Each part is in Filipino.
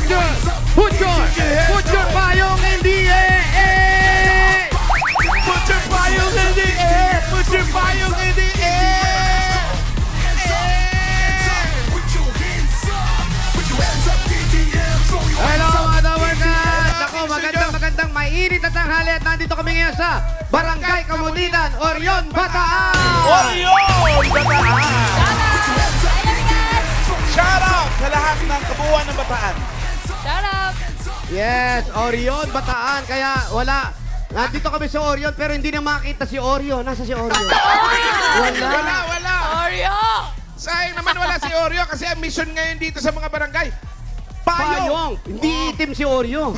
Put your payong in the air! Put your payong in the air! Put your payong in the air! Hello mga tawagan! Ako, magandang mainit at tanghali at nandito kami ngayon sa Barangay Kamutitan, Orion, Bataan! Orion! Bataan! Shout out sa lahat ng kabuuan ng Bataan. Shout out! Yes, Orion, Bataan. Kaya wala. Nandito kami sa Orion pero hindi na makita si Oreo. Nasa si Oreo? Wala. Oreo! Sayang naman wala si Oreo kasi ang mission ngayon dito sa mga barangay. Payong! Hindi itim si Oreo.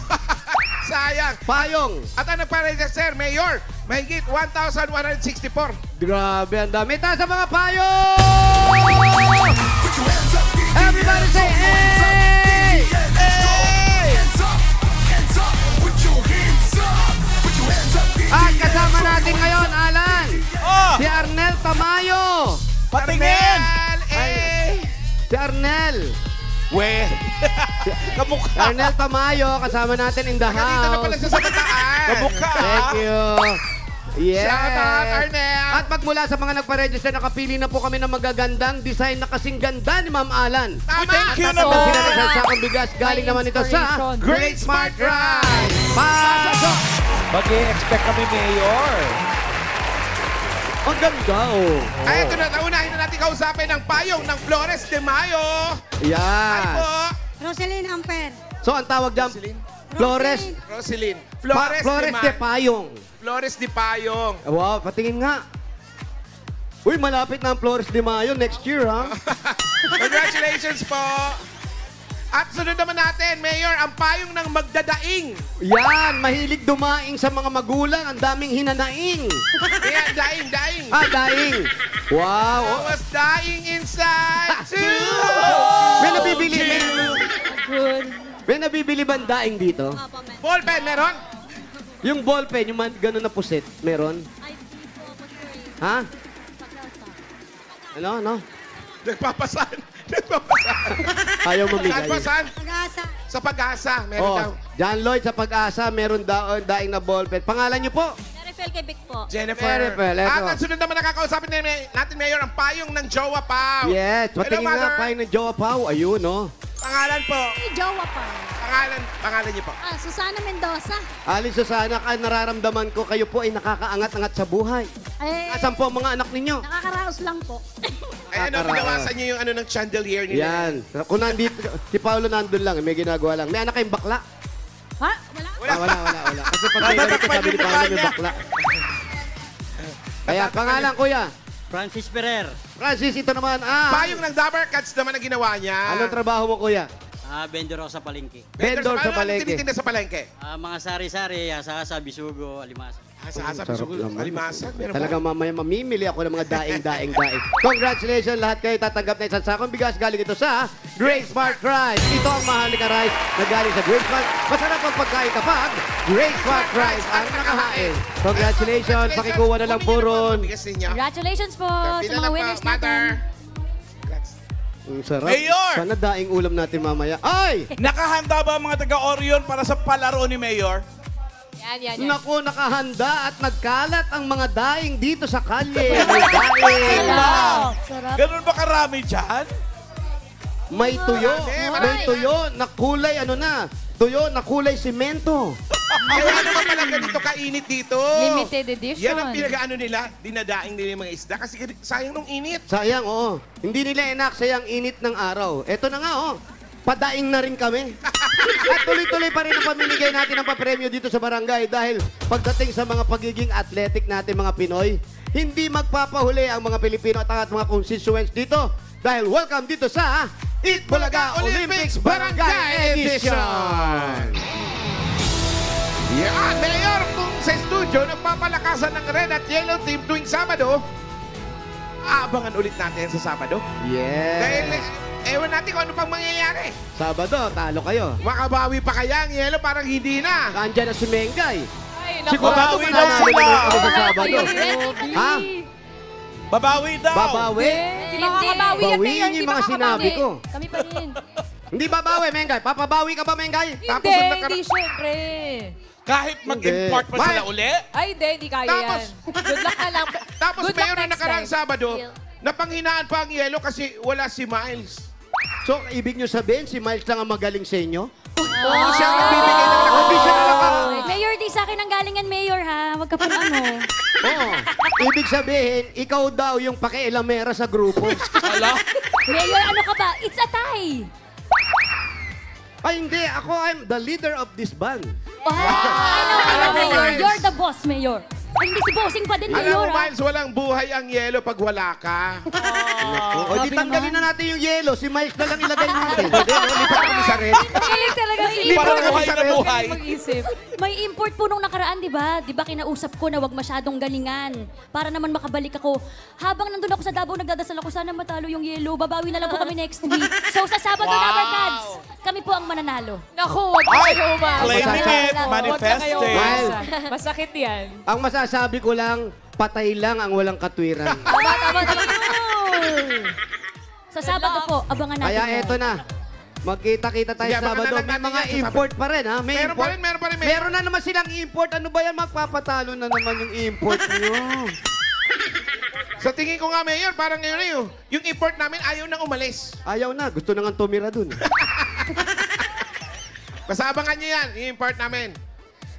Sayang. Payong! At ang nagpa-register, Mayor, mahigit 1,164. Grabe, ang dami. Taas sa mga payong! Everybody say, hey! At kasama natin ngayon, Alan, si Arnel Tamayo. Patingin! Si Arnel. We! Kamukha! Arnel Tamayo, kasama natin in the Dito na pala house. siya sa Bataan. Kamukha. Thank you. Yes. Shout out, Arnel. At magmula sa mga nagpa-register, nakapili na po kami ng magagandang design na kasing ganda ni Ma'am Alan. Tama. Thank you At naman. sila ng sakong bigas. Galing naman ito sa Great Smart Drive. Pasok! Mag-i-expect kami, Mayor. Ang ganda, oh. Ay, ito na. Naunahin na natin kausapin ng payong ng Flores de Mayo. Ay Yan. po. Roselyn Amper. So, ang tawag dyan, Flores. Roselyn. Flores de Payong. Flores de Payong. Wow, patingin nga. Uy, malapit na ang Flores de Mayo next year, ha? Congratulations po. At sunod naman natin, Mayor, ang payong ng magdadaing. Yan, mahilig dumaing sa mga magulang. Ang daming hinanaing. Kaya, daing. Daing. Wow. I was dying inside too. May nabibili. Good. May nabibili ba ang daing dito? Ballpen, meron? Yung ballpen, yung gano'n na puset, meron? Ha? Ano? Nagpapasan. Ayaw mamigay. Saan? Pag-asa. Sa Pag-asa, meron daw. John Lloyd sa Pag-asa, meron daing na ballpen. Pangalan niyo po? Nerifel Quebec po. Jennifer. Jennifer, eto. At ang sunod naman nakakausapin natin, Mayor, ang payong ng Jowa Pao. Yes, patingin Hello, nga Mother. pa ng Jowa Pao. Ayun, no? Pangalan po. Hey, Jowa pa. Pangalan niyo po. Susana Mendoza. Alin Susana, nararamdaman ko kayo po ay nakakaangat-angat sa buhay. Ay, Asan po ang mga anak ninyo? nakakaraos lang po. Ay, ano, pinawasan niyo yung ano ng chandelier nila. Yan. Kung nandito, si Paolo nandun lang, may ginagawa lang. May anak kayong bakla? Ha? Wala? Wala. Kasi pag may ganito, sabi ni Paolo may bakla. Kaya, pangalan, kuya. Francis Ferrer. Francis, ito naman, Payong ng Dabber Cats naman ang ginawa niya. anong trabaho mo, kuya? Vendor ako sa palengke. Vendor sa Ano palengke. tinitinda sa palengke? Mga sari-sari, asa-asa, bisugo, alimasa. Asa-asa, Sarap bisugo, naman. alimasag. Meron ba? Talagang mamaya mamimili ako ng mga daing. Congratulations lahat kayo tatanggap na isang sakong bigas galing ito sa Great Smart Rice. Ito ang mahalaga rice na galing sa Great Smart. Masarap ang pagkain kapag Great Smart Rice ang nakahain. Congratulations, pakikuha na lang po ron. Bigas ninyo. Congratulations po sa Pila mga lang po, winners Mother. natin. Ang sarap. Mayor! Sana daing ulam natin mamaya. Ay! Nakahanda ba ang mga taga-Orion para sa palaro ni Mayor? Yan. Naku, nakahanda at nagkalat ang mga daing dito sa kalye. May daing. Wow. Sarap. Ganun ba karami dyan? May tuyo. Marami. May tuyo na kulay tuyo na kulay simento. Kaya naman pala ganito kainit dito. Limited edition. Yan ang pinag-ano nila, dinadaing nila yung mga isda kasi sayang nung init. Sayang, oo. Hindi nila inaksaya ang init ng araw. Eto na nga, padaing na rin kami. At tuloy-tuloy pa rin ang pamimigay natin ng papremyo dito sa barangay dahil pagdating sa mga pagiging athletic natin mga Pinoy, hindi magpapahuli ang mga Pilipino at mga constituents dito dahil welcome dito sa Eat Bulaga Olympics Barangay Edition! Yan, Mayor, kung sa studio nagpapalakasan ng Red at Yellow Team tuwing Sabado, aabangan ulit natin sa Sabado. Dahil, Yes! ewan natin kung ano pang mangyayari. Sabado, talo kayo. Makabawi pa kaya ang Yellow, parang hindi na. Kaandyan na si Mengay. Ay, Sigurado babawi ka daw na sila. sa Sabado. Ha? Babawi daw. Babawi? Hindi makakabawi yan, Mayor. Bawiin Hindi yung mga sinabi makakabawi. ko. Kami pa rin. Hindi babawi, Mengay. Papabawi ka ba, Mengay? Tapos Hindi, ang nakara- hindi syempre. Kahit mag-import pa sila Mike. uli? Ay, hindi kaya Tapos- yan. Good luck na lang. Tapos Good luck Mayor na next nakarang time. Sabado, napanghinaan pa ang yelo kasi wala si Miles. So, ibig nyo sabihin, si Miles lang ang magaling sa inyo? Oo, siya ang bibigay ng Hindi siya nalaka. Mayor, di sa akin ang galingan, Mayor, ha? Huwag ka pong ano. Oo. Ibig sabihin, ikaw daw yung pakialamera sa grupo. Ala? Mayor, ano ka ba? It's a tie. Ay, hindi. Ako, I'm the leader of this band. I know, Mayor. Miles. You're the boss, Mayor. Ay, hindi si bossing pa din, Alam Mayor, mo, ha? Miles, walang buhay ang yelo pag wala ka. O, di tanggalin na natin yung yelo. Si Miles na lang ilagay natin. Hindi, lipat kami sa red. Galing talaga si Parang Mayor. buhay na buhay. Mag-isip. May import po nung nakaraan, di ba? Di ba kinausap ko na wag masyadong galingan para naman makabalik ako. Habang nandun ako sa Davao, nagdadasal ako, sana matalo yung yellow. Babawi na lang po kami next week. So sa Sabado Wow. Rubber Cards, kami po ang mananalo. Naku, huwag na kayo umasa. Claiming it, Huwag Huwag na kayo manifesting. umasa. Masakit yan. Ang masasabi ko lang, patay lang ang walang katwiran. Tama. Sa Sabado po, abangan natin. Kaya yan. eto na. Magkita-kita tayo Sige, sa Sabado. abangan na May natin mga yan sa import pa rin, ha? May Meron pa import. rin, meron pa rin. Meron na naman silang import. Ano ba yan? Magpapatalo na naman yung import nyo. Sa tingin ko nga, Mayor, parang ngayon na yun. Yung import namin ayaw nang umalis. Ayaw na. Gusto na nga tumira dun. Basta abangan nyo yan, yung import namin.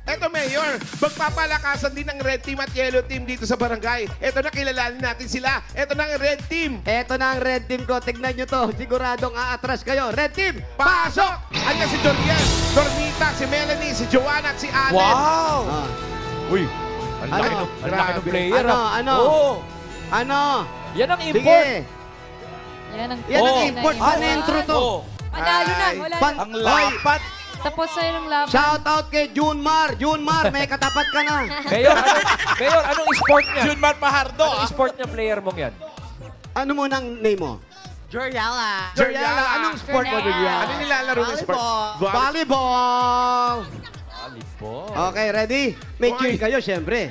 Eto, Mayor, magpapalakasan din ng Red Team at Yellow Team dito sa barangay. Eto na, kilalanin natin sila. Eto na ang Red Team. Eto na ang red team ko. Tignan nyo to. Siguradong aatras kayo. Red team, Pasok! Andiyan si Dorian, Dormita, si Melanie, si Joanna at si Allen. Wow! Ah. Uy, ang laki Ano? ng- ang laki ng Grabe. player. Ano? ah. Ano? Oo. Ano? Yan ang Sige. import. Yan ang Yan ang Oh. import. Panentro to. Oo. Panalo na. Ay. Wala Pan- na. Ang lapat. Tapos sa'yo ng laban. Shout out kay Junmar. Junmar, may katapat ka na. Mayor, anong sport niya? Junmar Pajardo. Anong sport niya player mong yan? Ano mo nang name mo? Joriala. Joriala. Anong sport mo, Joriala? Ano nilalaro ng sport? Volleyball. Volleyball. Okay, ready? May Hoy. cheer kayo, syempre.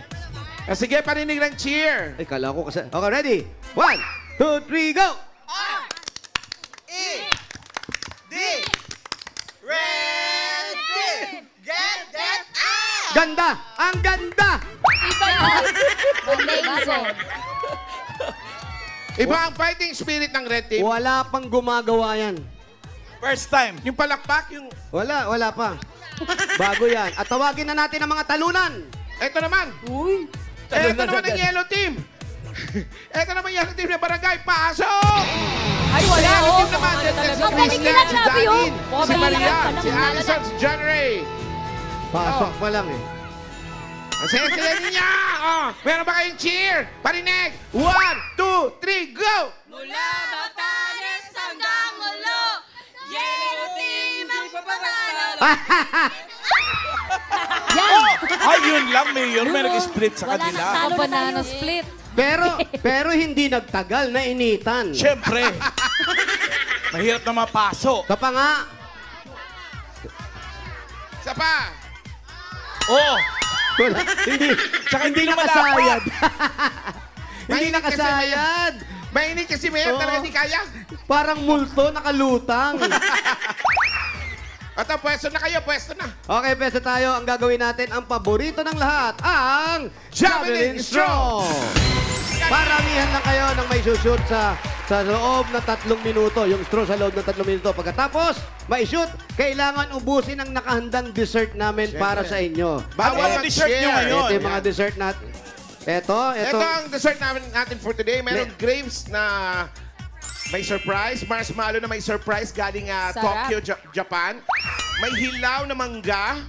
Ah, sige, parinig ng cheer. Ay, kala ko kasi... Okay, ready? 1, 2, 3, go! Ganda! Ang ganda! Iba yan. Amazing. Iba ang fighting spirit ng Red Team. Wala pang gumagawa yan. First time. Yung palakpak, yung... Wala pa. Bago yan. At tawagin na natin ang mga talunan. Eto naman. Uy. Eto naman ang Yellow Team. Eto naman yung Yellow Team ng barangay. Pasok! Ay, wala. Sa Yellow Oh, Team naman, dyan talaga. si Ang galing Christian, nila, si grabe, oh. Danin, si Magaling Maria, yan. si Allison, si John Ray. Pasok pa lang eh. Ang saya-saya niya! Oh, meron ba kayong cheer? Parinig! 1, 2, 3, go! Mula Batanes hanggang Ulo, Yellow Team ang panalo. Yan! Ay, yun lang, Mayor. May nag-split sa Wala kanila. nang talo na Banana tayo. split. Pero hindi nagtagal na initan. Siyempre. Mahirap na mapasok. Kapa nga. Isa pa! Oo. Wala. Hindi. Tsaka hindi na nakasayad. hindi Mainit kasi, nakasayad. Mainit kasi Mayor, Oo. talaga di kaya. Parang multo, nakalutang. At pwesto na kayo, pwesto na. Okay, pesa tayo. Ang gagawin natin, ang paborito ng lahat, ang Javelin Straw. Paramihan lang kayo ng may sushoot sa loob ng 3 minuto. Yung straw sa loob ng 3 minuto. Pagkatapos, may-shoot, kailangan ubusin ang nakahandang dessert namin para sa inyo. Bawal Ano ang dessert nyo mag-share. ngayon? Ito yung mga dessert natin. Ito. Ito ang dessert natin for today. Meron grapes na may surprise. Marshmallow na may surprise galing Sarap. Tokyo, Japan. May hilaw na mangga.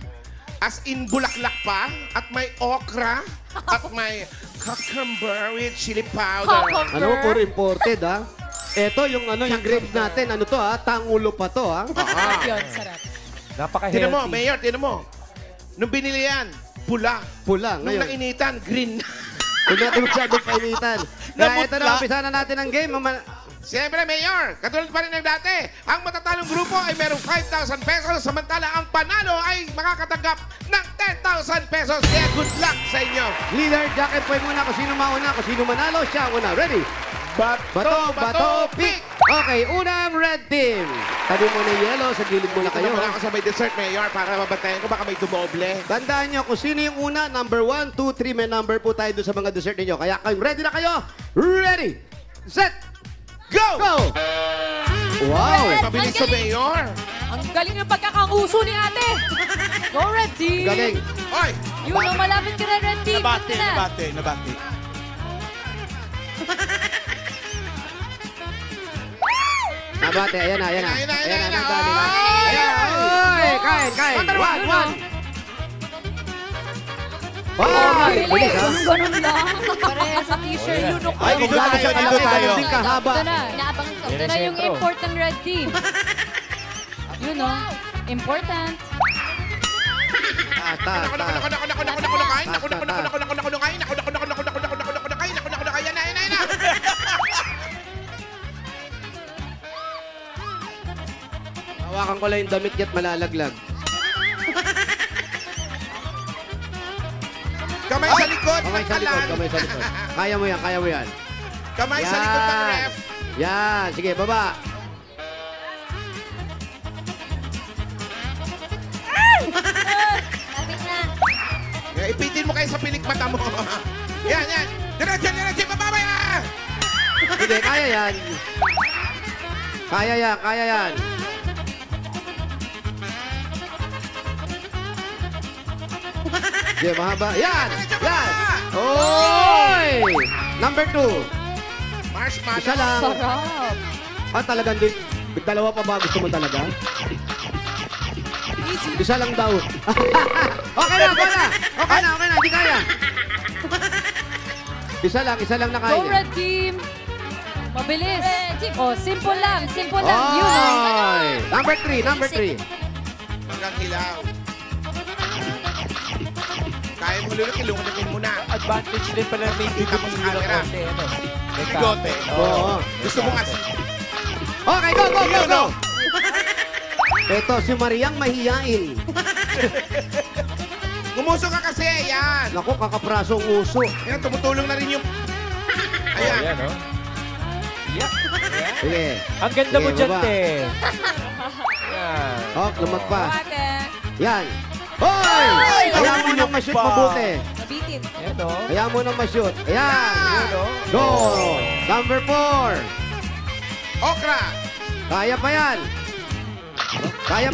As in bulaklak pa. At may okra. At may cucumber with chili powder. Ano mo, puro imported, ha? Ito, yung grapes natin. Ano to, ha? Tangulo pa to, ha? Sarap yun, sarap. Napaka-healthy. Tinan mo, Mayor, tinan mo. Nung binili yan, pula. Pula, Nung ngayon. nainitan, green. Huwag natin masyadong painitan. Kaya ito Nabutla. na, umpisa na natin ang game. Siyempre, Mayor, katulad pa rin ng dati, ang matatalong grupo ay merong 5,000 pesos, samantala ang panalo ay makakatanggap ng 10,000 pesos. Kaya good luck sa inyo. Leader, Jack and Poy muna. Kung sino mauna, kung sino manalo, siya ang una. Ready? Bato, pick! Okay, unang red team. Tabi mo na yung yellow, sa gilid mo na kayo. Wala ako sa may dessert, Mayor, para mabantayan ko baka may dumoble. Tandaan nyo kung sino yung una, number 1, 2, 3, may number po tayo doon sa mga dessert ninyo. Kaya kung ready na kayo, ready, set, Go! go! Wow! Pabilis sa Mayor. Ang galing ng pagkakauso ni ate. Go, Red Team. Galing. Oy! Yun ang malapit ka na, Red Team. Nabati, Ito na. nabati. Nabate, ayan na, ayan na. Ayan na, Ayan na, ayan na. dali na. Ayan, oy! Kain. One. Wow! Bilis, ha? Ganun lang. Pareha sa t-shirt. Yun ang Ay, kung gano'n siya kalaki, gano'n din kahaba. Ito na. Inaabangan ko. Ito na yung import ng Red Team. Yun o. Important. Hawakan ko lang yung damit niya't malalaglag. Kamay sa likod. Kamay sa likod, kamay sa likod. Kaya mo yan. Kamay sa likod ng ref. Yan, sige, baba. Ipitin mo kayo sa pilik mata mo. Yan. Diretso, bababa yan. Sige, kaya yan. Kaya yan. Sige, mahaba. Yan. Oy! Number 2. Marshmallow. Isa lang. Sarap. Talagang din. Dalawa pa ba gusto mo talaga? Isa lang daw. Okay na. Hindi kaya. Isa lang na kaya. Go, Red Team. Mabilis. Oh, simple lang. Yun o. Oy! Number 3. Hanggang hilaw. Kaya mo lulok, ilungan mo na. Advantage din pala may Kita mo sa camera. May Bigote. Oo. Gusto mo kasi. Okay, go. Ito, si Mariang mahiyain. Gumuso ka kasi, yan. Naku, kakaprasong uso. Yan, tumutulong na rin yung... Ayan. Ayan, oh. Yeah. Sige. Ang ganda mo Sige, dyan, baba. te. Yan. Oh, lumag pa. Ate. Yan. Hoy! Kaya mo nang ma-shoot mabuti. Nabitin. Ayan, oh. Kaya mo nang ma-shoot. Ayan. Go! Number 4. Okra. Kaya pa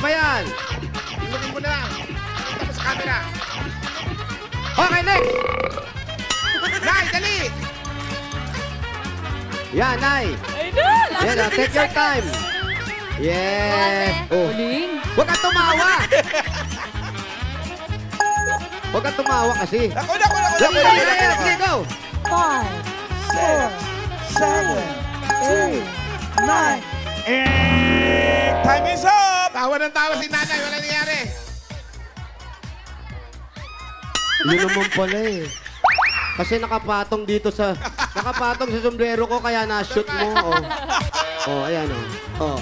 yan. Ilungin mo na. Kita mo sa camera. Okay, next. Nay, dali. Yan, Nay. Ay na! Last Yan, take your time. Yeah. Oh. Uling. Huwag kang tumawa. Huwag kang tumawa kasi. Ako. Sige, go. 5, 4, 3, 2, 1. Time is up! Tawa ng tawa si nanay. Wala nangyari. Yun naman pala eh. Kasi nakapatong sa sombrero ko kaya na-shoot mo. Ayan oh.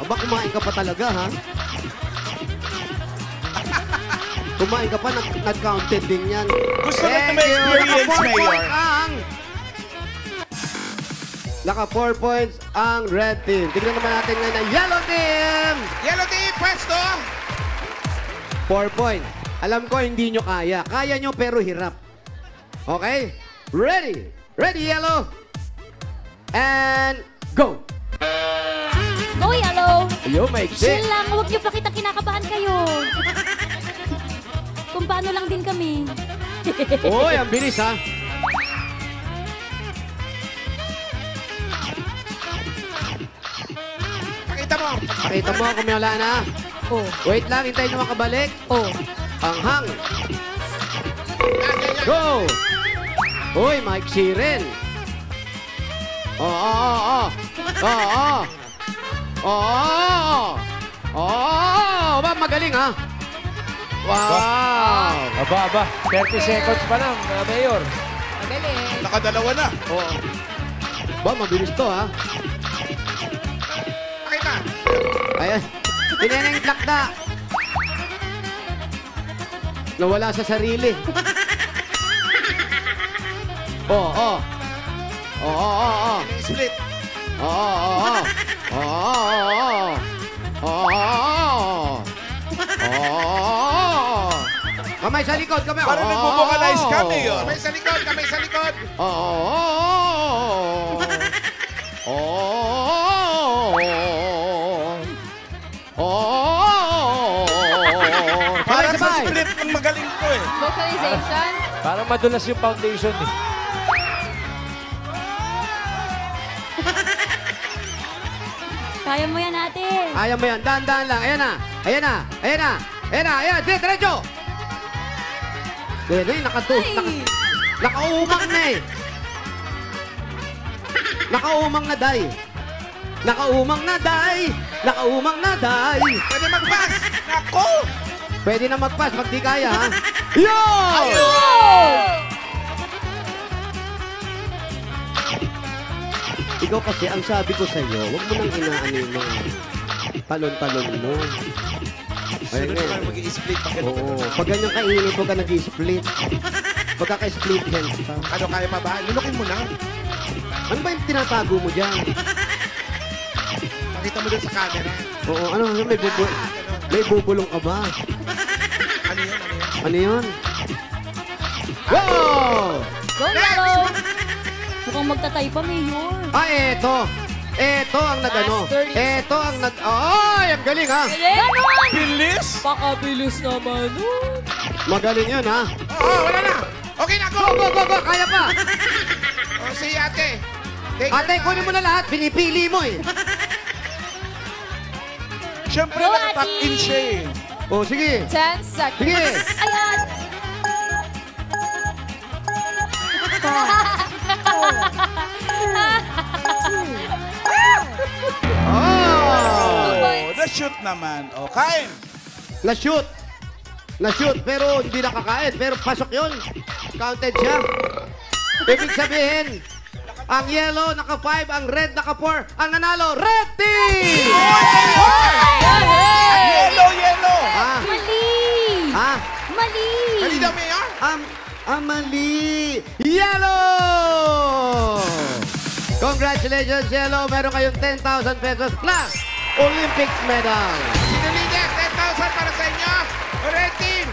Aba, kumain ka pa talaga, ha? Kumain ka pa, nag-counted din yan. Gusto ko na may experience, Mayor. Naka 4 points ang red team. Tignan naman natin ngayon ang yellow team. Yellow team, pwesto. 4 points. Alam ko, hindi nyo kaya. Kaya nyo, pero hirap. Okay? Ready? Ready, yellow? And go! Go, yellow. You make Chill it. lang. Huwag niyo pakita kinakabahan kayo. Kung paano lang din kami. Uy, ang bilis, ha? Pakita mo. Pakita mo kung may wala na. Oh. Wait lang, hintayin nyo makabalik. Oh. Ang hang. Yan. Go! Uy, Mike Sheeran. Ba, magaling, ha? Wow! Aba. 30 seconds pa lang, Mayor. Magaling. Nakadalawa na. Oo. Ba, mabilis to, ha? Pakita. Ayan. Tineneng plakda. Nawala sa sarili. Oo, oo. Oo, oo, oo. Split. Oo, oo, oo. Oo, oo, oo. Oo. Kamay sa likod, kamay. Parang nag-vocalize ka, Mayor. Kamay sa likod, kamay sa likod. Oo. Oo. Oo. Parang sa Sabay-sabay. split ng magaling ko eh. Vocalization. Parang madulas yung foundation eh. Kaya mo yan, ate. Kaya mo yan. Dahan-dahan lang. Ayan na. Ayan na. Ayan na. Ayan na. Ayan. Diretso. Nakaumang na eh. Nakaumang na, day. Nakaumang na, day. Nakaumang na, day. Pwede mag-pass. Nako! Pwede na mag-pass pag di kaya, ha? Yo! Ikaw kasi, ang sabi ko sa'yo, huwag mo nang inaano yung mga talon-talon mo. Ayun Sunod eh. naman mag-i-split pa ganito. Oo. Pag ganyan kainit, huwag ka nag-split. Pagkaka-split hands ka. Ano, kaya pa ba? Lulukin mo na. Ano ba yung tinatago mo dyan? Pakita mo dun sa camera. Oo, ano, may bubulong ka ba? Ano yun? Ano yun? Ano yun? Wow! Go, Yellow! Mukhang magtatay pa, Mayor. Ah, eto. Eto ang nag-ano. Master is- Eto ang nag... Ay, ang galing, ha? Ganon! Bilis! Pakabilis naman. Magaling yun, ha? Oo, wala na. Okay na, go! Go, go, go, go! Kaya pa! O, si ate. Take Ate, your kunin mo na lahat. Pinipili mo, eh. Siyempre, Go, nakatuck in Ate! siya eh. Oh, sige. 10 seconds. Sige. Ayan! Oh! Oh, na-shoot naman. O, kain. Na-shoot. Na-shoot, pero hindi nakakain. Pero pasok yun. Counted siya. Ibig sabihin, ang yellow naka-5, ang red naka-4. Ang nanalo, red team! Yellow, yellow. Ah, Mali! ah, Mali! Mali daw, Mayor. mali. Yellow! Congratulations, Yellow. Meron kayong 10,000 pesos plus Olympics medal. Sino leader? 10,000 para sa inyo. Red team.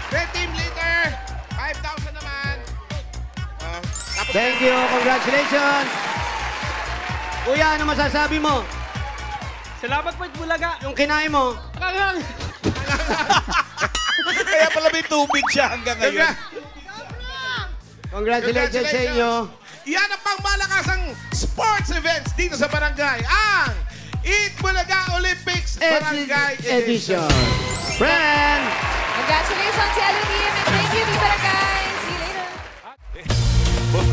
Red team leader. 5,000 naman. Tapos, Thank you. Congratulations. Kuya, ano masasabi mo? Salamat po, Bulaga. Yung kinain mo? Kaya pala may tubig siya hanggang ngayon. Congratulations sa inyo. Yan ang pangmalakasang sports events dito sa barangay. Ang Eat Bulaga Olympics Barangay Edition. Friend! Congratulations, Yellow Team. And thank you, Viva guys. See you later.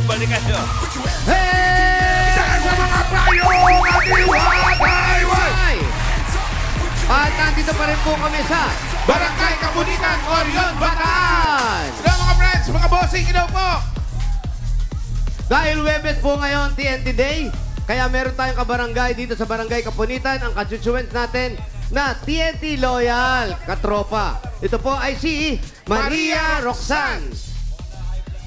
Balikan nyo. Hey! Sa mga payong Ay! At nandito pa rin po kami sa Barangay Kabunitan, Orion, Bataan. Bataan! Hello mga friends, mga bossing, ilaw po. Dahil Webes po ngayon, TNT Day, kaya meron tayong kabarangay dito sa Barangay Kapunitan, ang constituents natin na TNT Loyal, katropa. Ito po ay si Maria Roxanne.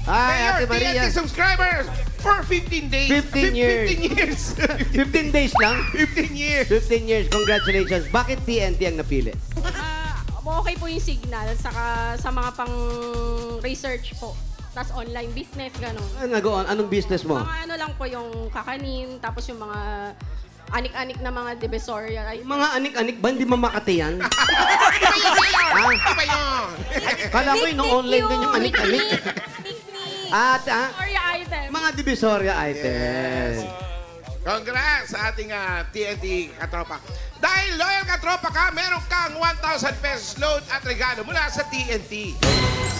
Ay, Ate Mayor, Maria. TNT subscribers for 15 days. 15 years. 15 years. 15 days lang. 15 years. 15 years, congratulations. Bakit TNT ang napili? Okay po yung signal, saka sa mga pang-research po. Tapos online business, gano'n. Anong business mo? Mga ano lang po yung kakanin, tapos yung mga anik-anik na mga divisoria. Ay, Mga anik-anik ba? Hindi mamakati yan? Ano ba yun? Kala ko yung online din yung anik-anik. At divisoria item. mga divisoria items. Congrats sa ating TNT katropa. Dahil loyal katropa ka, meron kang 1,000 pesos load at regalo mula sa TNT.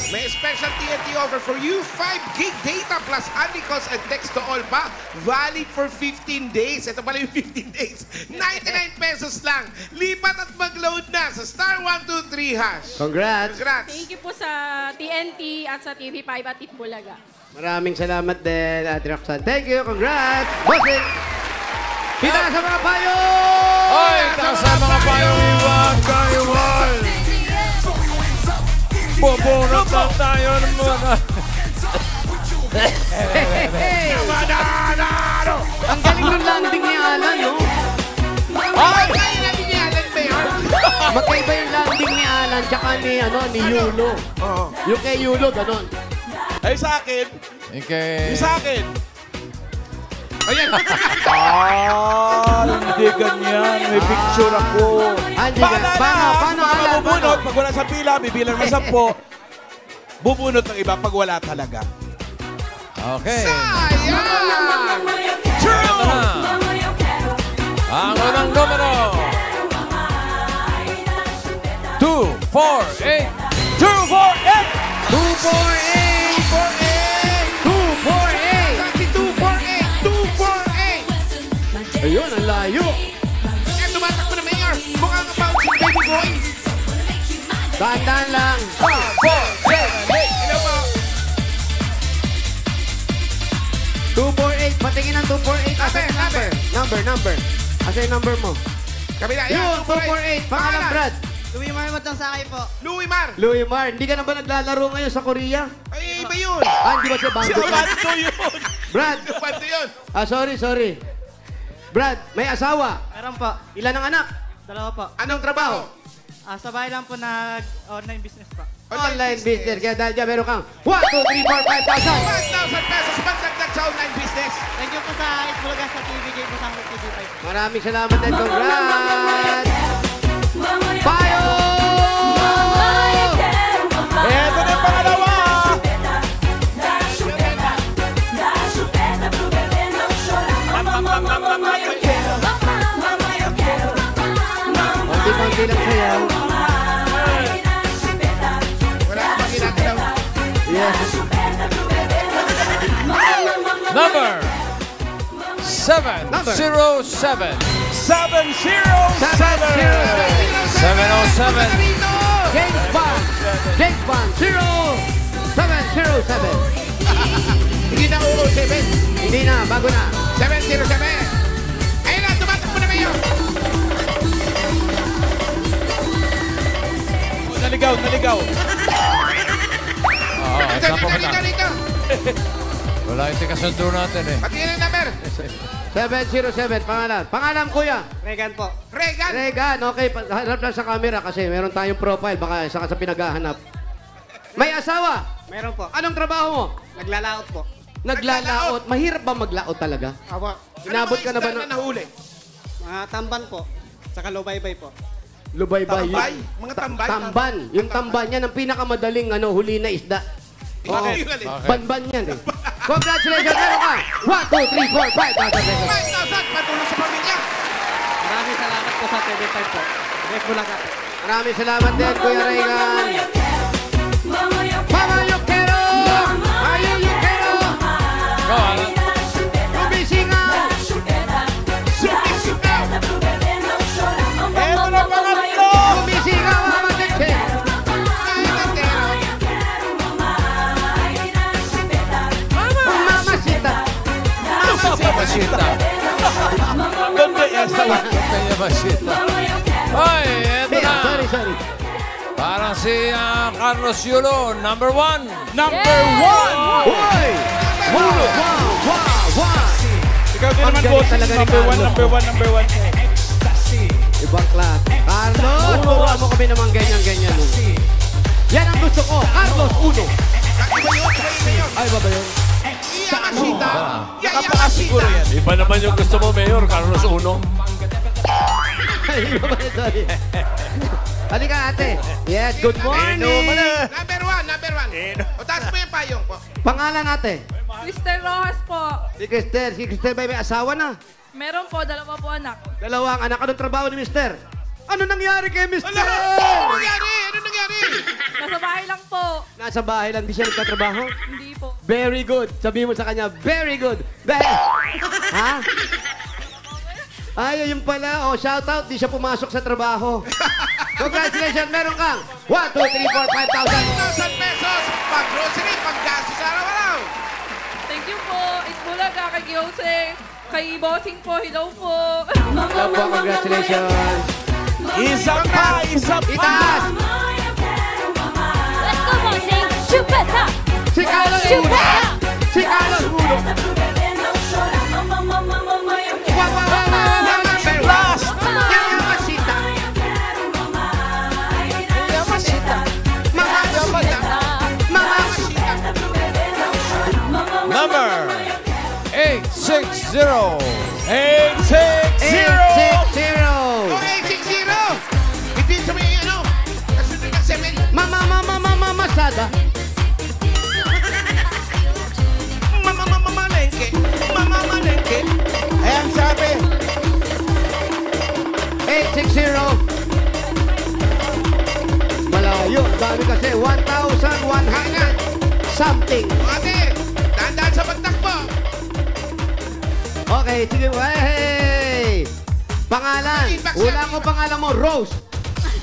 May special TNT offer for you, 5 gig data plus only calls and text to all pa. Valid for 15 days. Ito pala yung 15 days. 99 pesos lang. Lipat at mag-load na sa *123#. Congrats! Congrats! Thank you po sa TNT at sa TV5 at Itbulaga. Maraming salamat din, Ate Roxanne. Thank you, congrats! Bossing! Kita sa mga payo! Oy, sa mga payo, iwan kayo, wal! Bubunot lang tayo ng mga... Hey! Ang galing ng landing ni Alan, no? Ay! Ay, natin ni Alan Mayor. Magkaiba yung landing ni Alan tsaka ni Yulo. Oo. Yung kay Yulo, ganon. Ay, sa akin. Okay. Yung sa akin. Ayan. Hindi ganyan. May picture ako. Hindi ka. Paano, Alan? Bubunot, pag wala sa pila, bibilang ng 10. Bubunot ng iba pag wala talaga. Okay. Sayang! Ito na. Ang unang numero. 2, 4, 8. 2, 4, 8. 248! 248! 248! Ayun, ang layo. Ayan, tumatakbo na Mayor. Mukhang bouncing baby boy. Dahan-dahan lang. 248. Patingin ang 248. Asa yung number? Number. Asa yung number mo? Kabila, Yun, yan. 248. Pangalan, Brad. Louis Mar. Louis Mar. Hindi ka na ba naglalaro ngayon sa Korea? Ay, iba yun. Hindi ba siya Si bando ka? Amando yun. Brad. Kwento yun. Sorry. Brad, may asawa. Meron po. Ilan ang anak? Dalawa po. Anong trabaho? Sa bahay lang po nag-online business po. Online business. Kaya dahil dyan, meron kang 1, 2, 3, 4, 5,000. 1,000 pesos pagdagdag sa online business. Thank you po sa Itbulaga sa TVJ po sa TV5. Maraming salamat and congrats! Payo! Eto na yung pangalawa. Konti-konti lang sayaw. Wala ka bang ginagalaw? Yes. Number 707. 707. 707. James Bond. 0707. Hindi na 007. Hindi na, bago na. 707. Ayun na, tumatakbo na Mayor. Naligaw. Oo, saan po Dito. Wala yung tikasundo natin eh. Pati yung number. 707, pangalan. Pangalan, kuya. Regan po. Regan. Regan, okay. Harap lang sa camera kasi meron tayong profile. Baka isa ka sa pinaghahanap. May asawa. Meron po. Anong trabaho mo? Naglalaot po. Naglalaot. Mahirap ba maglaot talaga? Apo. Inabot ka na ba Ano ng nahuli? Mga tamban po. Saka lubaybay po. lubaybay? Tambay? Mga tambay? Tamban. Yung tamban yan, ang pinakamadaling huli na isda. Bakit? Banban yan eh. Congratulations, meron ka. 1, 2, 3, 4, 5,000 pesos. 5,000 patulong sa pamilya. Maraming salamat po sa TV5 po. Itbulaga po. Maraming salamat din, Kuya Regan. Mama Yukero! Ayo Yukero! Go, Alan. Lumisingaw! Sumisigaw. Eto na pangatlo. Lumisingaw, Mama Teche! Mamacita! Masita. Ganda esa. Kaya masita. Ay, eto na. Sorry. Parang si Carlos Yulo, number 1. Number 1. Hoy! Wow! Ikaw din Ang naman galing boss. talaga ni Number 1, Carlos. number 1. Ibang klase. Carlos! Turuan mo kami naman ganyan. Yan ang gusto ko. Carlos, uno. Iba yun, Mayor. Ay, ba yun? Yamasita. Nakapakasiguro yan. Iba naman yung gusto mo, Mayor. Carlos Uno. Ay, iba ba yun? Sorry. Halika, ate. Yes, good morning. Number 1. O, taas mo yung payong po. Pangalan, ate? Mr. Rojas po. Si Christel ba may asawa na? Meron po, dalawa po anak. Dalawang anak. Anong trabaho ni Mister? Ano nangyari kay Mister? Ano nangyari? Nasa bahay lang po. Nasa bahay lang, di siya nagtatrabaho? Hindi po. Very good. Sabihin mo sa kanya, very good. Ha? Ay, yun pala. Shout out, di siya pumasok sa trabaho. Congratulations, meron kang 1, 2, 3, 4, 5,000. 1,000 pesos. Pag-grocery, pag-gasto sa araw-araw. Thank you po. Itbulaga kay Jose. Kay Bossing po. Hello po. Hello po, congratulations. Isa pa. Itaas! Let's go, bossing! Chupeta! Si Carlos una! Chupeta! Si Hindi sa may kasunod ng 7. Masada. Mamalengke. Ayan sabi. 860. Malayo. Dami kasi. 1,100 something. Ate, dahan-dahan sa pagtakbo. Okay, sige. Hey! Pangalan. Wala ko pangalan mo. Rose.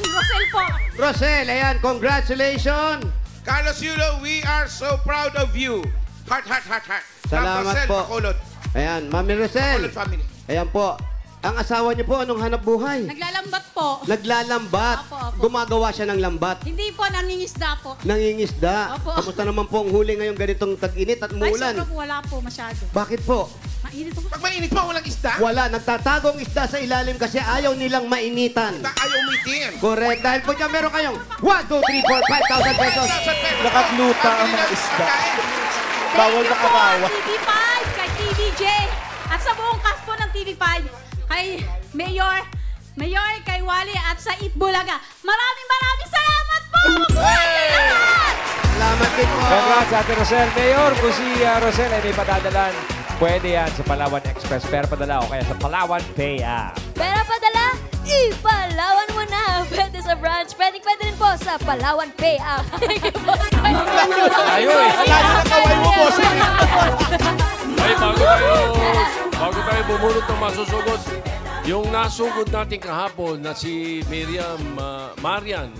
Rosel po. Rosel, ayan. Congratulations. Carlos Yulo, we are so proud of you. Heart. Salamat Rosel, po. Bacolod. Ayan, Mami Rosel. Bacolod family. Ayan po. Ang asawa niyo po, anong hanap buhay? Naglalambat po. Naglalambat. Opo. Gumagawa siya ng lambat. Hindi po, nangingisda po. Nangingisda. Opo. Kamusta naman po ang huli ngayong ganitong tag-init at Ay, muulan? sobra po, wala po masyado. Bakit po? Mainit po. Pag mainit pa, walang isda. Wala, nagtatagong isda sa ilalim kasi ayaw nilang mainitan. Ayaw umitin. Correct. Dahil po dyan, meron kayong 1, 2, 3, 4, 5,000 pesos. Nakatluta ang mga isda. Bawal na kawawa. TV5, kay TVJ, at sa buong cast po ng TV5, kay Mayor, kay Wally, at sa Itbulaga. Maraming salamat po! Mabuhay kayo lahat! Salamat din po. Congrats, Ate Rosel. Mayor, kung si Rosel ay may padadalan, pwede yan sa Palawan Express. Pero padala o kaya sa Palawan Pay App. Pera padala, ipalawan mo na. Pwede sa branch, pwede rin po sa Palawan Pay App. Ayaw eh. Alayo na kaway mo, boss. Ay, bago tayo bumunot ng masusugod, yung nasugod natin kahapon na si Marian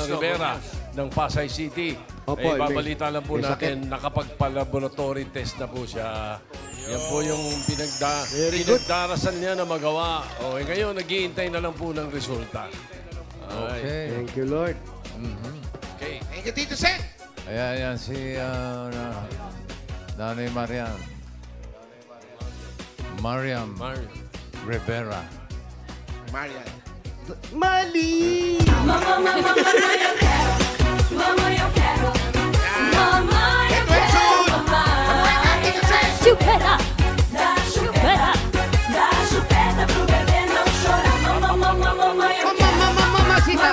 Rivera ng Pasay City. Opo, Ay, babalita lang po may natin, nakapagpa-laboratory test na po siya. Yan po yung Very good. pinagdarasan niya na magawa. Ngayon, naghihintay na lang po ng resulta. Ay, Thank you, Lord. okay. Thank you, Tito Sen. Ayan, si Nanay Mariam Marian. Rivera. Marian. Mali! Get well soon. Mabuhay ka, Tito Sen. Chupeta! Chupeta! Mamasita!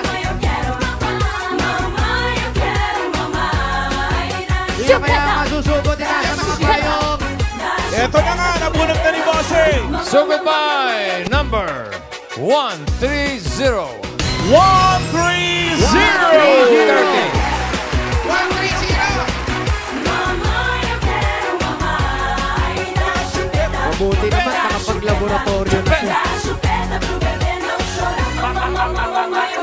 Hindi Chupeta! kaya masusugod din sa mga payong. Ito na nga, nabunot na ni Bossing. So goodbye, number 130. 130! 130. Mabuti naman, nakapag-laboratorio na siya.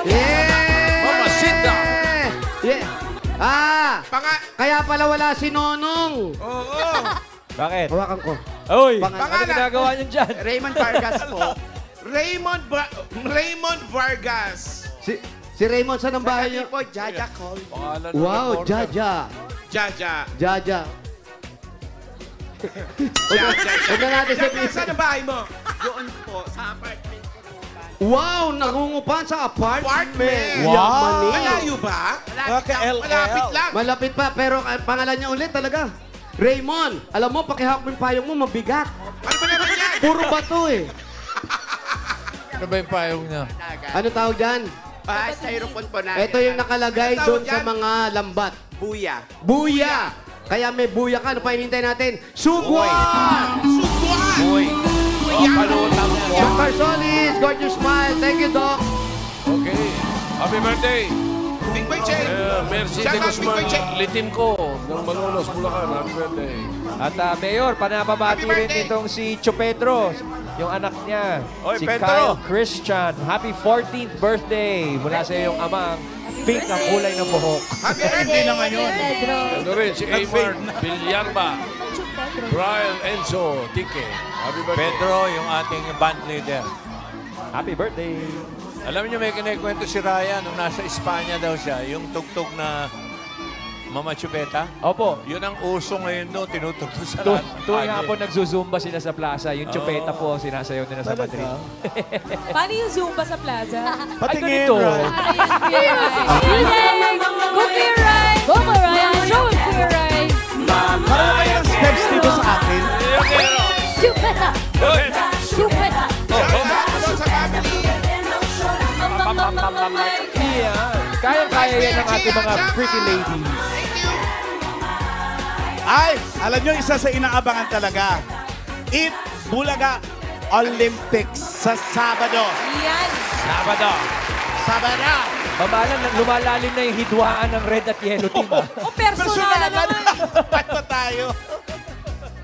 Yeah! Mamasita! Yeah! Kaya pala wala si Nonong. Oo. Bakit? Hawakan ko. Uy, Pangalan. ano ginagawa niyo dyan? Raymond Vargas po. Raymond Vargas. Si Raymond, saan ang bahay niyo? po, Jaja Call. Pangalan ng Wow, reporter. Jaja. Jaja. Jaja. Huwag na natin Jaja, sabihin. saan ang bahay mo? Doon po, sa apartment. Wow, nangungupahan sa apartment. Apartment. Wow. Yamanin. Malayo ba? Kaka-LL. Malapit lang. Malapit pa, pero ang pangalan niya ulit talaga. Raymond, alam mo, pakihawak mo yung payong mo, mabigat. Ano ba naman yan? Puro bato eh. Ano ba yung payong niya? Ano tawag dyan? Styrofoam po na. Ito yung nakalagay Ano doon tawag sa yan? mga lambat. Buya. Buya! Kaya may buya ka. Ano pa hinintay natin? Sugwa! Subuan. Uy, Palutang mo. Dr. Solis, gorgeous smile. Thank you, Doc. Okay. Happy birthday. Big Boy Che. Merci Shout de out, Big Guzman Boy Che. Litin ko ng Malolos, Bulacan. Happy birthday. At Mayor, panapabati Happy rin birthday. itong si Chupetro, yung anak niya. Oy, si Pedro. Kyle Christian. Happy 14th birthday mula sa iyong amang pink ang kulay ng buhok. Happy birthday. Pedro. Ano rin, si Amar Villarba. Brian Enzo Tique. Happy birthday. Pedro, yung ating band leader. Happy birthday. Alam niyo, may kinikwento si Ryan nung nasa Espanya daw siya, yung tugtog na Mama Chupeta. Opo. Yun ang uso ngayon no, tinutugtog sa lahat. Tuwing hapon nagzuzumba sila sa plaza. Yung Chupeta po, sinasayaw nila sa Madrid. Paano yung Zumba sa plaza? Patingin, ganito. Ryan. Copyright! Copyright! Show copyright! Parang kayo ng steps dito sa akin. Chupeta! ang ating mga pretty ladies. Ay, alam nyo, isa sa inaabangan talaga. Eat Bulaga Olympics sa Sabado. Yan. Sabado. Sabado! Lumalalim na yung hidwaan ng red at yellow team. O, personal naman. Ba't ba tayo?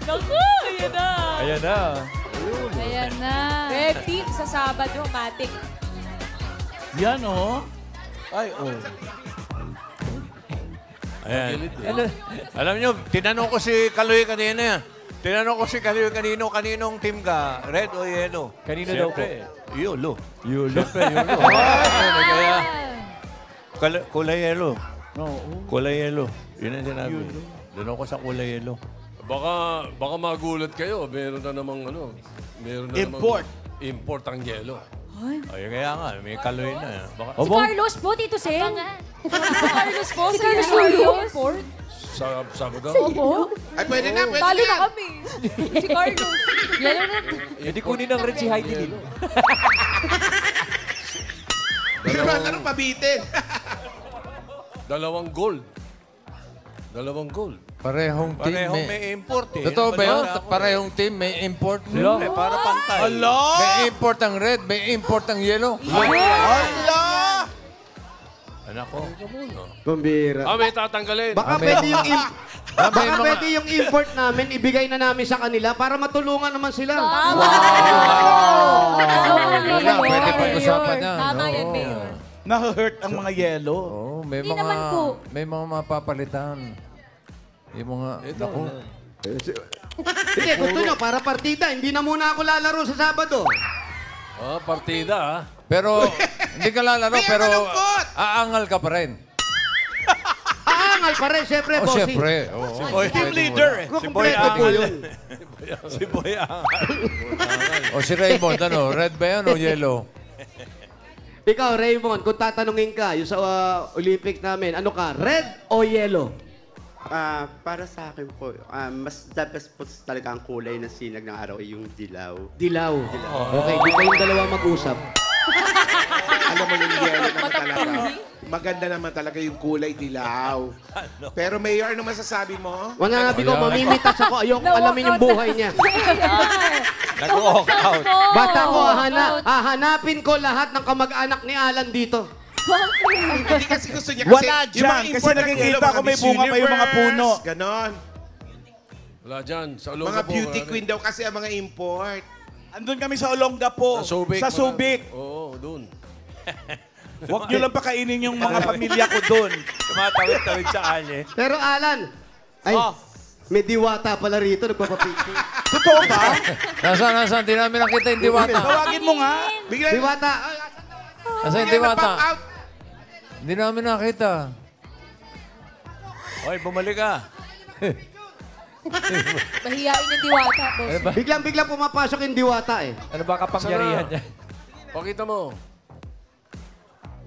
Naku, ayan na. Ayan na. Ayan na. Red team sa Sabado, Matic. Yan, oh. Ay, oh. Ayan. Alam nyo, tinanong ko si Kaloy kanina. Kaninong team ka? Red o yellow? Kanino daw po? Yolo. Yolo. Siyempre, yolo. Kaya, kulay yelo. Kulay yelo. Yun ang sinabi. Doon ako sa kulay yelo. Baka magulat kayo. Meron na namang Import. Import ang yelo. Ay, kaya nga, may Kaloy na. Baka, Si Carlos po, Tito Sen. Si Carlos po, si Carlos Julio. Sa Sabado? Opo. Ay, pwede na, pwede Talo na. na kami. Si Carlos. Yellow na. Hindi kunin ng red si Heidi Lim. Ano pabitin? Dalawang gold. Dalawang gold. Parehong team. parehong may import eh. Totoo ba yun? Wala ako Parehong team, may import. Eh, para pantay. May import ang red, may import ang yellow. Hala! Anak ko. Pambira. May tatanggalin. Baka pwede yung import namin, ibigay na namin sa kanila para matulungan naman sila. Wala, pwede pag-usapan yan. Tama yan, Oo. Mayor. Na-hurt ang mga yellow. Oo, may Hindi mga naman po. may mga mapapalitan. Yung mga naku. Hindi, gusto nyo, para partida. Hindi na muna ako lalaro sa Sabado. Partida, ha? Pero hindi ka lalaro May pero malungkot. aangal ka pa rin. Aangal pa rin, syempre, Oh, bossing. syempre. Oo. Team leader eh. Kumpleto po yun. Si Boy Angal. O si Raymond, ano, red ba yan o yellow? Ikaw, Raymond, kung tatanungin ka, yung sa Olympics namin, ano ka, red o yellow? Para sa akin po, mas the best po talaga ang kulay ng sinag ng araw ay yung dilaw. Dilaw. Okay, di kayong dalawa mag-usap. Alam mo yung yellow naman talaga. Maganda naman talaga yung kulay dilaw. Pero Mayor, ano masasabi mo? Wala nga, Biko, mamimitas ako. Ayoko alamin yung buhay niya. Nag-walk out. Bata ko, hahanapin ko lahat ng kamag-anak ni Alan dito. Hindi kasi gusto niya Wala yung mga dyan, kasi import ng nakikita yellow, ko mga may Miss bunga pa yung mga puno. Universe, Ganon. Wala dyan. Sa Olonga Mga po, beauty wala queen daw kasi ang mga import. Andun kami sa Olonga po. Sa Subic. Sa Subic. Oo, doon. Huwag nyo lang pakainin yung mga pamilya ko doon. Tumatawid-tawid sa kanya. Pero Alan, ay, may diwata pala rito, nagpapapicture. Totoo ba? Nasaan? Di namin nakita yung diwata. Tawagin mo nga. Bigla, Diwata, Nasaan yung bigla diwata? na-pop out. Hindi namin nakita. Oy, bumalik ka. Mahihain yung diwata, boss. biglang pumapasok yung diwata eh. Ano ba kapangyarihan niya? Pakita mo.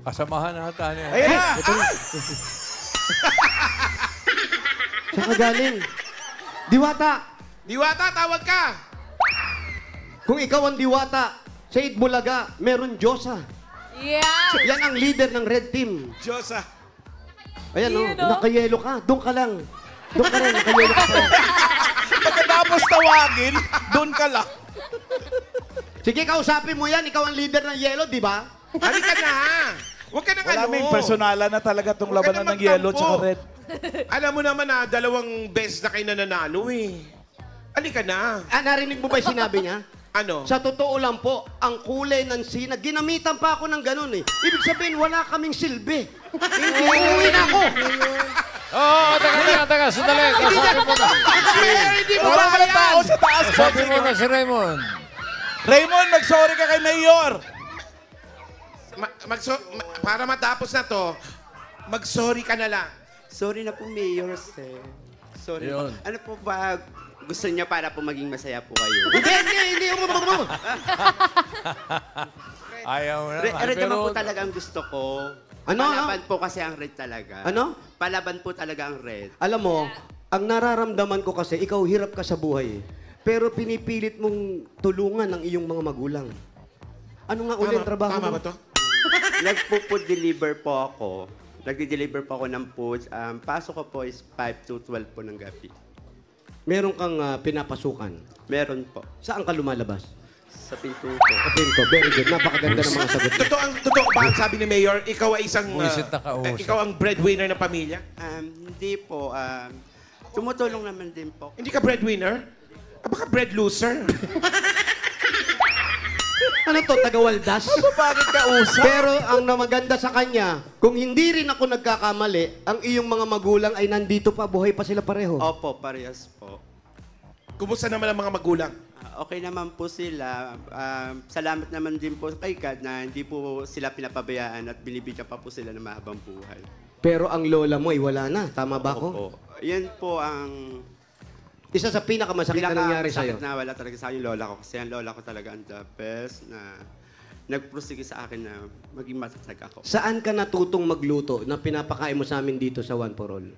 Kasamahan nata niya. Ayan na. Saan ka galing? Diwata, Diwata, tawag ka. kung ikaw ang diwata, sa Itbulaga, meron Diyosa. Yeah. Yan ang leader ng red team. Diyosa. Ayan o, nakayelo ka. Doon ka lang. Doon ka rin, nakayelo ka pa. Pagkatapos tawagin, doon ka lang. Sige, kausapin mo yan. Ikaw ang leader ng yellow, di ba? Halika na. Huwag ka nang Wala may personalan na talaga itong Huwag ka labanan na ng yellow magtampo. at red. Alam mo naman na dalawang beses na kayo nananalo eh. Halika na. Narinig mo ba yung sinabi niya? Ano? Sa totoo lang po, ang kulay ng sinag, ginamitan pa ako ng ganun eh. Ibig sabihin, wala kaming silbi. Hindi, uwi na ako. Teka. Sandali. Kasapin mo na. Hindi mo Wala ba pala tao sa taas. Kasapin mo na si Raymond. Raymond, mag-sorry ka kay Mayor. Para matapos na to, mag-sorry ka na lang. Sorry na po, Mayor, sir. Sorry po. Yun. Ano po ba gusto niya para po maging masaya po kayo? Hindi. Ayaw na. Red naman po talaga ang gusto ko. Ano? Palaban po kasi ang red talaga. Ano? Palaban po talaga ang red. Alam mo, ang nararamdaman ko kasi, ikaw hirap ka sa buhay eh. Pero pinipilit mong tulungan ang iyong mga magulang. Ano nga ulit ang trabaho Tama mo? ba to? Nagpo-food deliver po ako. Nagdi-deliver po ako ng foods. Pasok ko po is 5 to 12 po ng gabi. Meron kang pinapasukan. Meron po. Saan ka lumalabas? Sa pinto po. Sa pinto. Very good. Napakaganda ng mga sagot. Totoo ba ang sabi ni Mayor, ikaw ay isang... Buwisit na kausap. ikaw ang breadwinner ng pamilya? Hindi po. Tumutulong naman din po. Hindi ka breadwinner? Baka bread loser. Ano to, tagawaldas? Bakit ka usap? Pero ang namaganda sa kanya, kung hindi rin ako nagkakamali, ang iyong mga magulang ay nandito pa, buhay pa sila pareho. Opo, parehas po. Kumusta naman ang mga magulang? Okay naman po sila. Salamat naman din po kay God na hindi po sila pinapabayaan at binibigyan pa po sila ng mahabang buhay. Pero ang lola mo ay wala na. Tama ba ako? Opo. Yan po ang... Isa sa pinakamasakit na nangyari sa'yo. Na wala talaga sa akin yung lola ko. Kasi ang lola ko talaga ang the best na nagprosige sa akin na maging matatag ako. Saan ka natutong magluto na pinapakain mo sa amin dito sa One for All?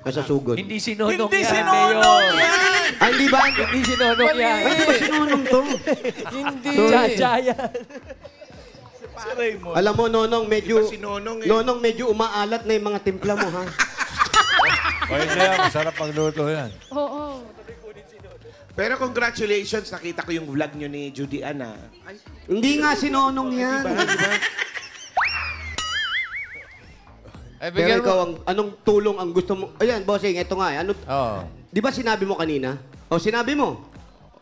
Sa sugod. Hindi sinunong Hindi yan, sinunong Mayor. yan! Ay, hindi ba? Hindi sinunong yan. Ay, di ba sinunong to? Hindi. Cha-cha yan. Si Raymond. Alam mo, Nonong, medyo... Si Nonong eh. Nonong, medyo umaalat na yung mga timpla mo, ha? Pwede yan, masarap magluto yan. Oo. Pero congratulations, nakita ko yung vlog nyo ni Judy Ann. Hindi nga si Nonong yan. Ay, Pero bigyan ikaw, mo. anong tulong ang gusto mo? Ayan, bossing, ito nga. Ano, Oo. di ba sinabi mo kanina? O, sinabi mo.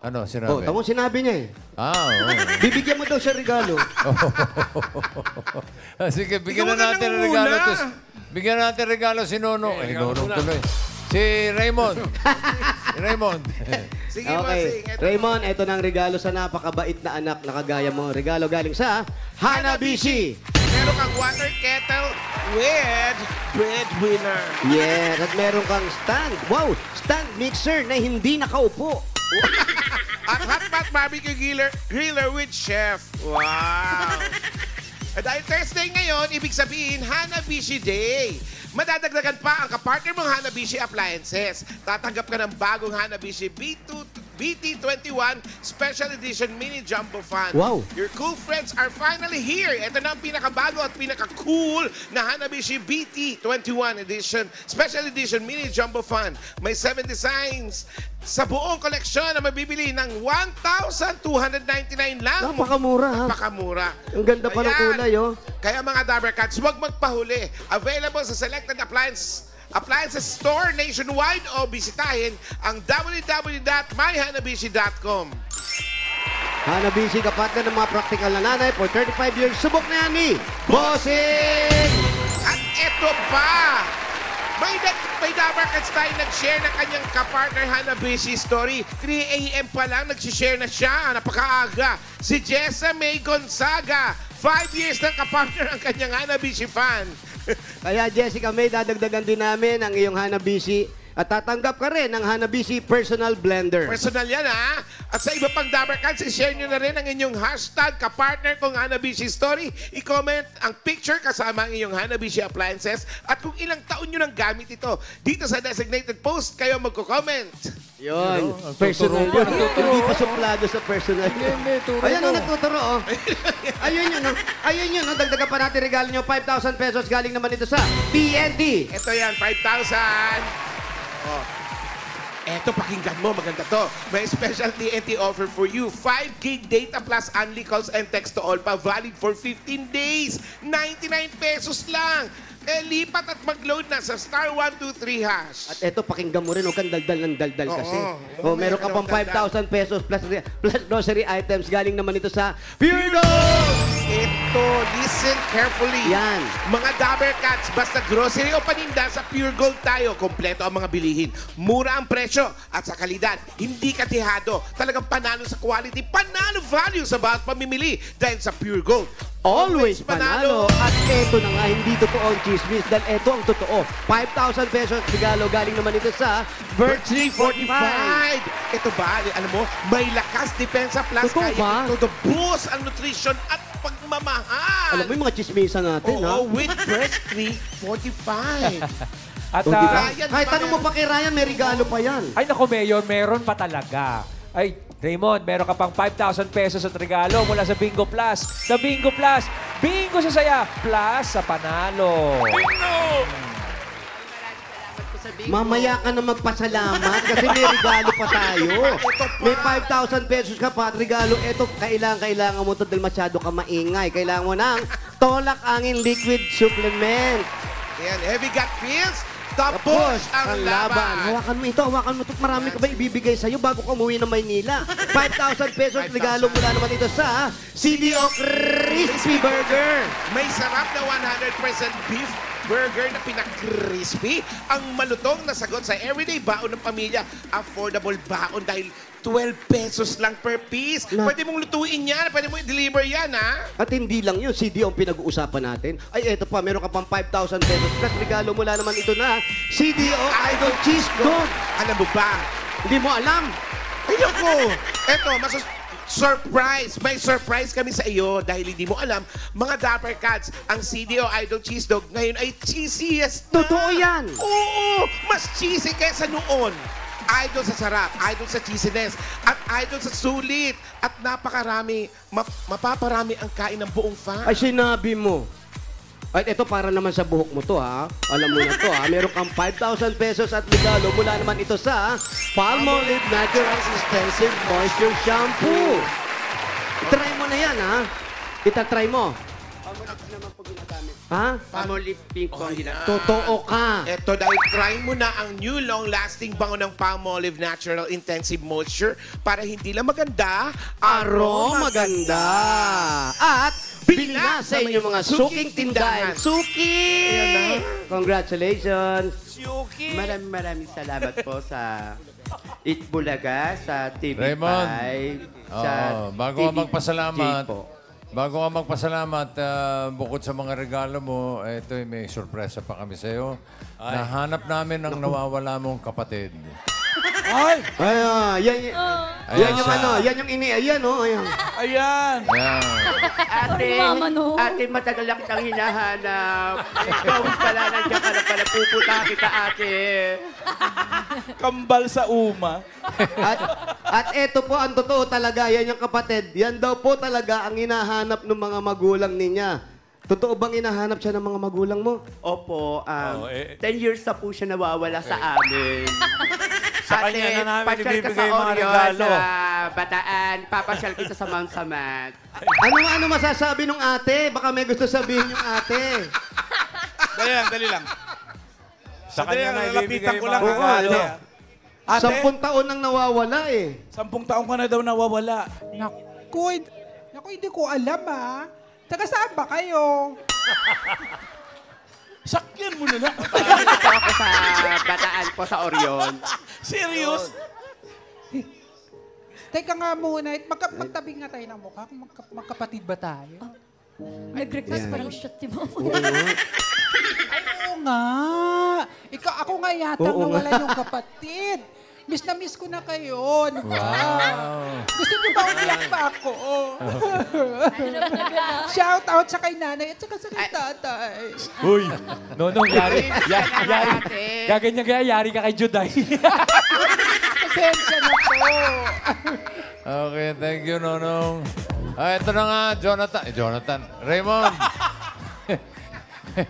Ano, O, sinabi? tamo sinabi niya eh. Oo. Bibigyan mo daw siya regalo. Sige, bigyan Ikaw na natin ang ng regalo. nanguna. Bigyan natin regalo si Nono. Ay, regalo Nono muna. tuloy. Si Raymond. Si Raymond. Sige, Okay. bossing. Ito. Raymond, ito na ang regalo sa napakabait na anak na kagaya mo. Regalo galing sa Hanabishi. Meron kang water kettle with breadwinner. Yes, at meron kang stand. Wow, stand mixer na hindi nakaupo. At hot pot barbecue griller with chef. Wow! At dahil Thursday ngayon, ibig sabihin, Hanabishi Day. Madadagdagan pa ang kapartner mong Hanabishi Appliances. Tatanggap ka ng bagong Hanabishi BT21 Special Edition Mini Jumbo Fan. Wow. Your cool friends are finally here. Ito na ang pinakabago at pinaka-cool na Hanabishi BT21 Edition Special Edition Mini Jumbo Fan. May 7 designs sa buong koleksyon na mabibili ng 1,299 lang. Napakamura, ha? Napakamura. Ang ganda pa ng Ayan. kulay, oh. Kaya mga Dabber Cats, huwag magpahuli. Available sa selected appliances store nationwide o bisitahin ang www.myhanabishi.com. Hanabishi, kapatid ng mga practical na nanay for 35 years. Subok na yan ni Bossing! At eto pa! May Dabber Cats tayo nag-share ng kanyang kapartner Hanabishi story. 3 a.m. pa lang, nag-share na siya. Napakaaga. Si Jessa May Gonzaga. 5 years ng kapartner ang kanyang Hanabishi fan. Kaya Jessica May, dadagdagan din namin ang iyong Hanabishi at tatanggap ka rin ng Hanabishi Personal Blender. Personal yan, ha? At sa iba pang Dabber Cats, i-share nyo na rin ang inyong hashtag kapartner kong Hanabishi Story. I-comment ang picture kasama ang inyong Hanabishi Appliances at kung ilang taon nyo nang gamit ito. Dito sa designated post, kayo magko-comment. Yun. Ang Personal tuturo yun. pa, tuturo. Hindi pa suplado sa personal. Hindi, turo Ayan mo. o, nagtuturo oh. Ayun yun oh. Ayun yun oh. Dagdagan pa natin regalo nyo. 5,000 pesos galing naman ito sa TNT. Ito yan, 5,000. Oh. Eto, pakinggan mo. Maganda to. May special TNT offer for you. 5 gig data plus only calls and text to all pa. Valid for 15 days. 99 pesos lang. Lipat at mag-load na sa *123#. At eto, pakinggan mo rin. Huwag kang daldal ng daldal Oo. kasi. Oo, Meron ka meron pang daldal. 5,000 pesos plus grocery items. Galing naman ito sa Pure Gold! Ito, listen carefully. Yan. Mga Dabber Cats, basta grocery o paninda, sa Pure Gold tayo. Kompleto ang mga bilihin. Mura ang presyo at sa kalidad. Hindi katihado. Talagang panalo sa quality, panalo value sa bawat pamimili. Dahil sa Pure Gold, Always panalo. At eto na nga, hindi totoo ang chismis dahil eto ang totoo. 5,000 pesos regalo galing naman ito sa Vert 345. Ito ba, alam mo, may lakas depensa plus Totoo kaya ba? ito to boost ang nutrition at pagmamahal. Alam mo yung mga chismisan natin, ha? Oo, with Vert 345. At O, diba? Ryan, Kahit diba tanong mo pa kay Ryan, may regalo pa yan. ay nako, Mayor, meron pa talaga. Ay, Raymond, meron ka pang 5,000 pesos at regalo mula sa Bingo Plus. Sa Bingo Plus, bingo sa saya, plus sa panalo. Mamaya ka na magpasalamat kasi may regalo pa tayo. May 5,000 pesos ka pa at regalo. Ito, kailangan mo ito dahil masyado ka maingay. Kailangan mo ng Tolak Angin Liquid Supplement. Ayan, heavy gut feels. Tapos ang laban. Hawakan mo ito. Marami ka ba ibibigay sa'yo bago ka umuwi ng Maynila? 5,000 pesos regalo mula naman ito sa CDO Crispy Burger. May sarap na 100% beef burger na pinaka-crispy. Ang malutong na sagot sa everyday baon ng pamilya. Affordable baon dahil 12 pesos lang per piece. Pwede mong lutuin yan. Pwede mong i-deliver yan, ha? At hindi lang yun, CDO ang pinag-uusapan natin. Ay, eto pa, meron ka pang 5,000 pesos. Plus regalo mula naman ito na CDO Idol Cheese Dog. Alam mo ba? Hindi mo alam? Ayoko! Eto, surprise! May surprise kami sa iyo dahil hindi mo alam, mga Dapper Cats, ang CDO Idol Cheese Dog ngayon ay cheesiest na. Totoo yan! Oo! Mas cheesy kaysa noon. Idol sa sarap, idol sa cheesiness, at idol sa sulit. At napakarami, mapaparami ang kain ng buong fan. Ay, sinabi mo. At ito para naman sa buhok mo to, ha? Alam mo na to, ha? Meron kang 5,000 pesos at regalo mula naman ito sa Palmolive Natural Extensive Moisture Shampoo. Try mo na yan, ha? Itatry mo. Ha? Palmolive pink po ang ginagawa. Totoo ka. Eto, dahil try mo na ang new long-lasting bango ng Palmolive Natural Intensive Moisture para hindi lang maganda, Aroma maganda. At bili na sa inyong mga suking tindahan. Suki! Congratulations. Maraming salamat po sa Itbulaga, sa TV5, Raymond. sa bago TV ka magpasalamat, po. bukod sa mga regalo mo, ito may sorpresa pa kami sa iyo. Nahanap namin ang nawawala mong kapatid. Ay! Yan yung ano, yan yung ayan, oh. Ayan. Ayan! Ate, matagal na kitang hinahanap. Ikaw pala, nandiyan ka na pala. Puputa kita, ate. Kambal sa uma. At eto po, ang totoo talaga, yan yung kapatid. Yan daw po talaga ang hinahanap ng mga magulang niya. Totoo bang hinahanap siya ng mga magulang mo? Opo, 10 years na po siya nawawala sa amin. Sa kanya na namin pasyal ka ibibigay sa mga Orion, regalo. sa Bataan, papasyal kita sa Mount Samat. Ano masasabi nung ate? Baka may gusto sabihin yung ate. Dali lang. Sa kanya na lalapitan ibibigay ko mga lang. regalo. Ate, 10 taon nang nawawala eh. 10 taon ka na daw nawawala. Naku, hindi ko alam Taga saan ba kayo? Sakyan mo na lang. Ito ako sa Bataan po, sa Orion. Serious? Teka nga muna, magtabi nga tayo ng mukha. Magkapatid ba tayo? Nag-request pa ng shot si Mama. Oo nga. Ako nga yata nawala yung kapatid. Miss na miss ko na kayo. Wow. Gusto niyo ba umiyak pa ako? Shout out sa kay nanay at saka sa kay tatay. Uy! Nonong, yari. Gaganyan kaya, yari ka kay Juday. Pasensya na po. Okay, thank you, Nonong. Ito na nga, Jonathan. Raymond.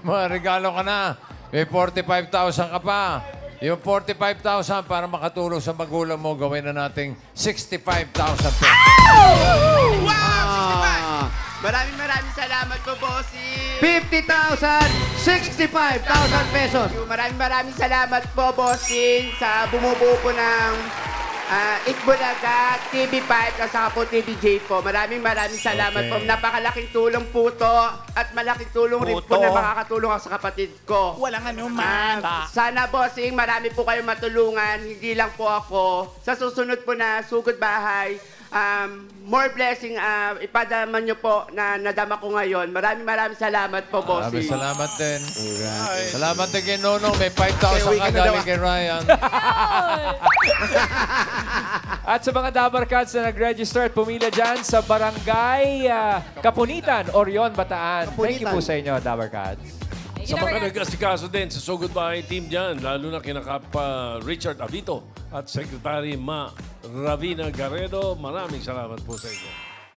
Mga regalo ka na. May 45,000 ka pa. Yung 45,000 para makatulong sa magulang mo, gawin na nating 65,000 pesos. Wow! Maraming salamat po, bossing. 50,000, 65,000 pesos. Maraming salamat po, bossing, sa bumubuo po ng Itbulaga, TV5, at saka po TVJ po. Maraming salamat po. Napakalaking tulong po to at malaking tulong rin po na makakatulong ako sa kapatid ko. Walang anuman. Sana, bossing, marami po kayong matulungan. Hindi lang po ako. Sa susunod po na Sugod Bahay, more blessing, ipadama nyo po na nadama ko ngayon. Maraming salamat po, bossing. Maraming salamat din. Salamat din kay Nonong. May 5,000 ka galing kay Ryan. At sa mga Dabar Cats na nag-register at pumila dyan sa Barangay Kapunitan, Orion, Bataan. Thank you po sa inyo, Dabar Cats. Sa mga nag-asikaso din sa Sugod Bahay team dyan, lalo na kinakap Richard Avito at Secretary Ma Ravina Garredo. Maraming salamat po sa inyo.